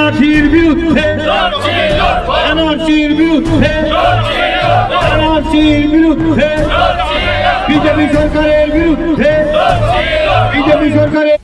এনআরসির বিরুদ্ধে এনআরসির বিরুদ্ধে এনআরসির বিরুদ্ধে বিজেপি সরকারের বিরুদ্ধে বিজেপি সরকারের।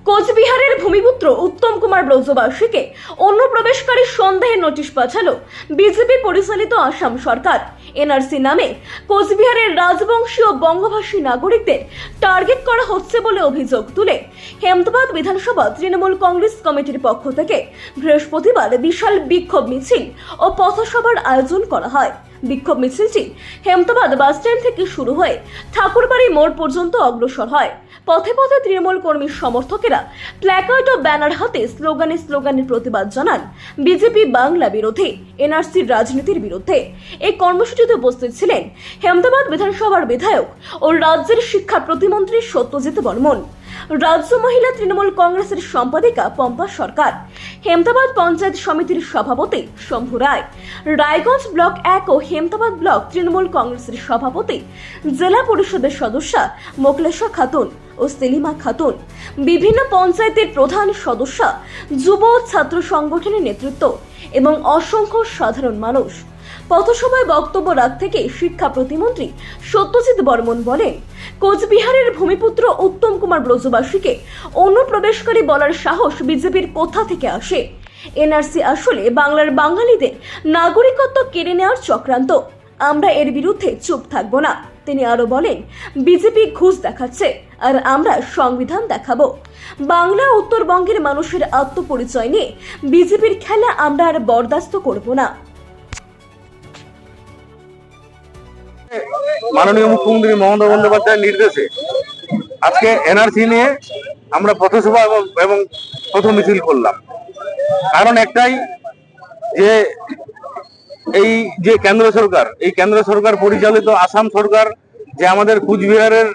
কোচবিহারের ভূমিপুত্র উত্তম কুমার ব্রজবাসীকে অনুপ্রবেশকারী সন্দেহে নোটিশ পাঠালো বিজেপি পরিচালিত আসাম সরকার। এনআরসি নামে কোচবিহারের রাজবংশী ও বঙ্গভাষী নাগরিকদের টার্গেট করা হচ্ছে বলে অভিযোগ তুলে হেমতাবাদ বিধানসভা তৃণমূল কংগ্রেস কমিটির পক্ষ থেকে বৃহস্পতিবার বিশাল বিক্ষোভ মিছিল ও পথসভার আয়োজন করা হয়। বিক্ষোভ মিছিলটি হেমতাবাদ বাসস্ট্যান্ড থেকে শুরু হয়ে ঠাকুরবাড়ি মোড় পর্যন্ত অগ্রসর হয়। পথে পথে তৃণমূল কর্মী সমর্থকেরা প্ল্যাকার্ড ও ব্যানার হাতে স্লোগানের প্রতিবাদ জানান বিজেপি বাংলা বিরোধী এনআরসির রাজনীতির বিরুদ্ধে। এই কর্মসূচিতে উপস্থিত ছিলেন হেমতাবাদ বিধানসভার বিধায়ক ও রাজ্যের শিক্ষা প্রতিমন্ত্রী সত্যজিৎ বর্মন, রাজ্য মহিলা তৃণমূল কংগ্রেসের সম্পাদিকা পম্পা সরকার, হেমতাবাদ পঞ্চায়েত সমিতির সভাপতি শম্ভু রায়, রায়গঞ্জ ব্লক 1 ও হেমতাবাদ ব্লক তৃণমূল কংগ্রেসের সভাপতি, জেলা পরিষদের সদস্যা মোকলেশা খাতুন ও সেলিমা খাতুন, বিভিন্ন পঞ্চায়েতের প্রধান সদস্য, যুব ছাত্র সংগঠনের নেতৃত্ব এবং অসংখ্য সাধারণ মানুষ। পথসভায় বক্তব্য রাখতে গিয়ে শিক্ষা প্রতিমন্ত্রী সত্যজিৎ বর্মন বলেন, কোচবিহারের ভূমিপুত্র উত্তম কুমার ব্রজবাসীকে অনুপ্রবেশকারী বলার সাহস বিজেপির কোথা থেকে আসে? এনআরসি আসলে বাংলার বাঙালিদের নাগরিকত্ব কেড়ে নেওয়ার চক্রান্ত। আমরা এর বিরুদ্ধে চুপ থাকবো না। তিনি আরো বলেন, বিজেপি ঘুষ দেখাচ্ছে আর আমরা সংবিধান দেখাবো। বাংলা উত্তরবঙ্গের মানুষের আত্মপরিচয় নিয়ে বিজেপির খেলা আমরা আর বরদাস্ত করব না। মাননীয় মুখ্যমন্ত্রী মমতা বন্দ্যোপাধ্যায়ের নির্দেশে আজকে এনআরসি নিয়ে আমরা পথসভা এবং পথ মিছিল করলাম। কারণ একটাই, যে এই যে কেন্দ্র সরকার পরিচালিত আসাম সরকার যে আমাদের কুচবিহারের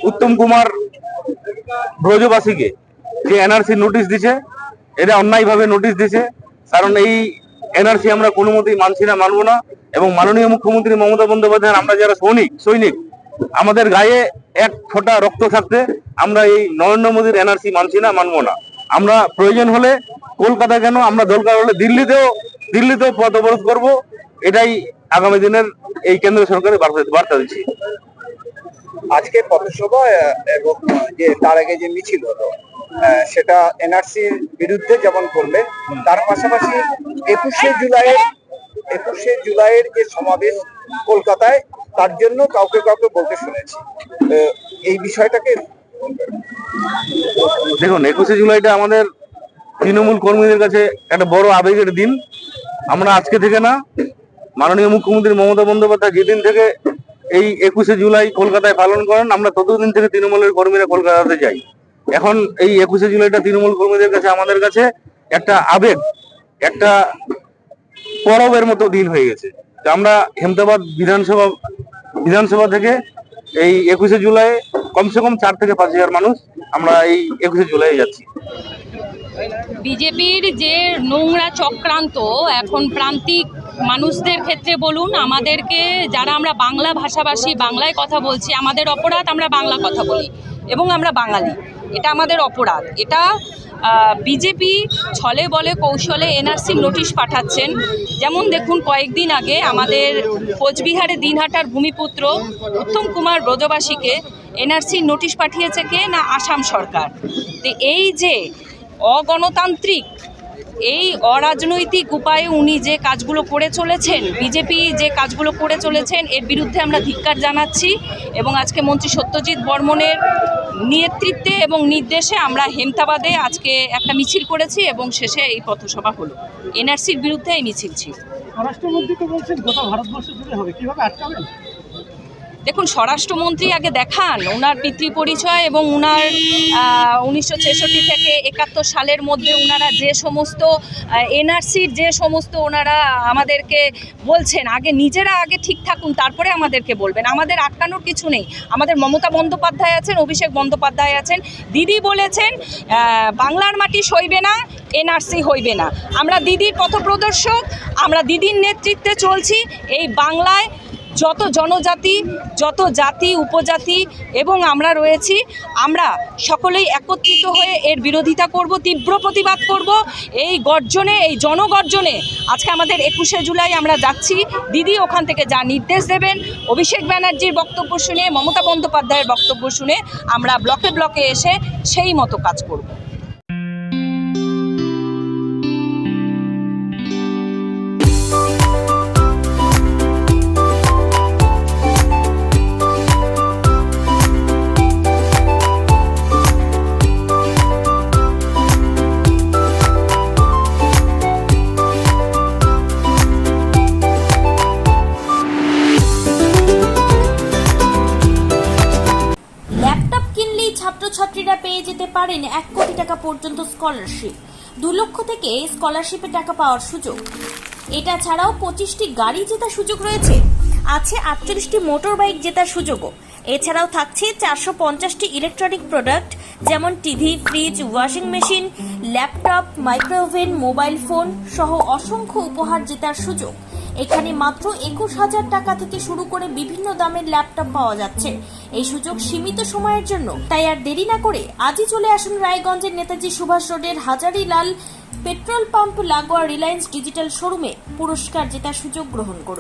উত্তম কুমার ব্রজবাসীকে যে এনআরসি নোটিশ দিছে, এটা অন্যায়ভাবে নোটিশ দিছে। কারণ এই এনআরসি আমরা কোনো মতেই মানছি না, মানবো না। এবং মাননীয় মুখ্যমন্ত্রী মমতা বন্দ্যোপাধ্যায়, আমরা যারা সৈনিক, আমাদের গায়ে এক ফোঁটা রক্ত থাকতে আমরা এই নরেন্দ্র মোদীর এনআরসি মানছি না, মানবো না। আমরা প্রয়োজন হলে কলকাতা কেন, আমরা দরকার হলে দিল্লিতেও পথ অবরোধ করবো। এটাই আগামী দিনের এই কেন্দ্র সরকারের বার্তা দিচ্ছি। আজকে পথসভা এবং যে তার আগে যে মিছিল হলো, সেটা এনআরসির বিরুদ্ধে যেমন করবে, তার পাশাপাশি 21শে জুলাইয়ের যে সমাবেশ কলকাতায়, তার জন্য কাউকে বলতে শুনেছি। এই বিষয়টাকে দেখুন, 21শে জুলাইটা আমাদের তৃণমূল কর্মীদের কাছে একটা বড় আবেগের দিন। আমরা আজকে থেকে না, মাননীয় মুখ্যমন্ত্রী মমতা বন্দ্যোপাধ্যায় যেদিন থেকে এই 21শে জুলাই কলকাতায় পালন করেন, আমরা ততদিন থেকে তৃণমূলের কর্মীরা কলকাতাতে যাই। এখন এই 21শে জুলাইটা তৃণমূল কর্মীদের কাছে, আমাদের কাছে একটা আবেগ, একটা পরবের মতো দিন হয়ে গেছে। আমরা হেমতাবাদ বিধানসভা থেকে এই 21শে জুলাই কমসে কম 4 থেকে 5 হাজার মানুষ আমরা এই 21শে জুলাই যাচ্ছি। বিজেপির যে নোংরা চক্রান্ত এখন প্রান্তিক মানুষদের ক্ষেত্রে বলুন, আমাদেরকে যারা আমরা বাংলা ভাষাভাষী, বাংলায় কথা বলছি, আমাদের অপরাধ, আমরা বাংলা কথা বলি এবং আমরা বাঙালি, এটা আমাদের অপরাধ। এটা বিজেপি ছলে বলে কৌশলে এনআরসির নোটিশ পাঠাচ্ছেন। যেমন দেখুন, কয়েকদিন আগে আমাদের কোচবিহারে দিনহাটার ভূমিপুত্র উত্তম কুমার ব্রজবাসীকে এনআরসির নোটিশ পাঠিয়েছে কে না, আসাম সরকার। তো এই যে অগণতান্ত্রিক, এই অরাজনৈতিক উপায়ে উনি যে কাজগুলো করে চলেছেন, বিজেপি যে কাজগুলো করে চলেছেন, এর বিরুদ্ধে আমরা ধিক্কার জানাচ্ছি। এবং আজকে মন্ত্রী সত্যজিৎ বর্মনের নেতৃত্বে এবং নির্দেশে আমরা হেমতাবাদে আজকে একটা মিছিল করেছি এবং শেষে এই পথসভা হলো। এনআরসির বিরুদ্ধে এই মিছিল ছিল। স্বরাষ্ট্রমন্ত্রী তো বলছেন গোটা ভারতবর্ষ জুড়ে হবে, কিভাবে আটকাবেন? দেখুন, স্বরাষ্ট্রমন্ত্রী আগে দেখান ওনার পিতৃ পরিচয় এবং ওনার 1966 থেকে 71 সালের মধ্যে ওনারা যে সমস্ত এনআরসির যে সমস্ত ওনারা আমাদেরকে বলছেন, নিজেরা আগে ঠিক থাকুন, তারপরে আমাদেরকে বলবেন। আমাদের আটকানোর কিছু নেই। আমাদের মমতা বন্দ্যোপাধ্যায় আছেন, অভিষেক বন্দ্যোপাধ্যায় আছেন, দিদি বলেছেন বাংলার মাটি সইবে না, এনআরসি হইবে না। আমরা দিদির পথপ্রদর্শক, আমরা দিদির নেতৃত্বে চলছি। এই বাংলায় যত জনজাতি, যত জাতি উপজাতি এবং আমরা রয়েছি, আমরা সকলেই একত্রিত হয়ে এর বিরোধিতা করব, তীব্র প্রতিবাদ করব। এই গর্জনে, এই জনগর্জনে আজকে আমাদের 21শে জুলাই আমরা যাচ্ছি। দিদি ওখান থেকে যা নির্দেশ দেবেন, অভিষেক ব্যানার্জির বক্তব্য শুনে, মমতা বন্দ্যোপাধ্যায়ের বক্তব্য শুনে আমরা ব্লকে ব্লকে এসে সেই মতো কাজ করব। ল্যাপটপ কিনলেই ছাত্রছাত্রীরা পেয়ে যেতে পারেন 1 কোটি টাকা পর্যন্ত স্কলারশিপ। 2 লক্ষ থেকে স্কলারশিপে টাকা পাওয়ার সুযোগ। এটা ছাড়াও 25টি গাড়ি জেতার সুযোগ রয়েছে। আছে 48টি মোটর বাইক জেতার সুযোগও। এছাড়াও থাকছে 450টি ইলেকট্রনিক প্রোডাক্ট যেমন TV, fridge, washing machine, laptop, micro oven, mobile phone সহ অসংখ্য উপহার জেতার সুযোগ। এখানে মাত্র 21,000 টাকা থেকে শুরু করে বিভিন্ন দামের ল্যাপটপ পাওয়া যাচ্ছে। এই সুযোগ সীমিত সময়ের জন্য, তাই আর দেরি না করে আজই চলে আসুন রায়গঞ্জের নেতাজি সুভাষ রোডের হাজারিলাল পেট্রোল পাম্প লাগোয়া রিলায়েন্স ডিজিটাল শোরুমে পুরস্কার জেতার সুযোগ গ্রহণ করুন।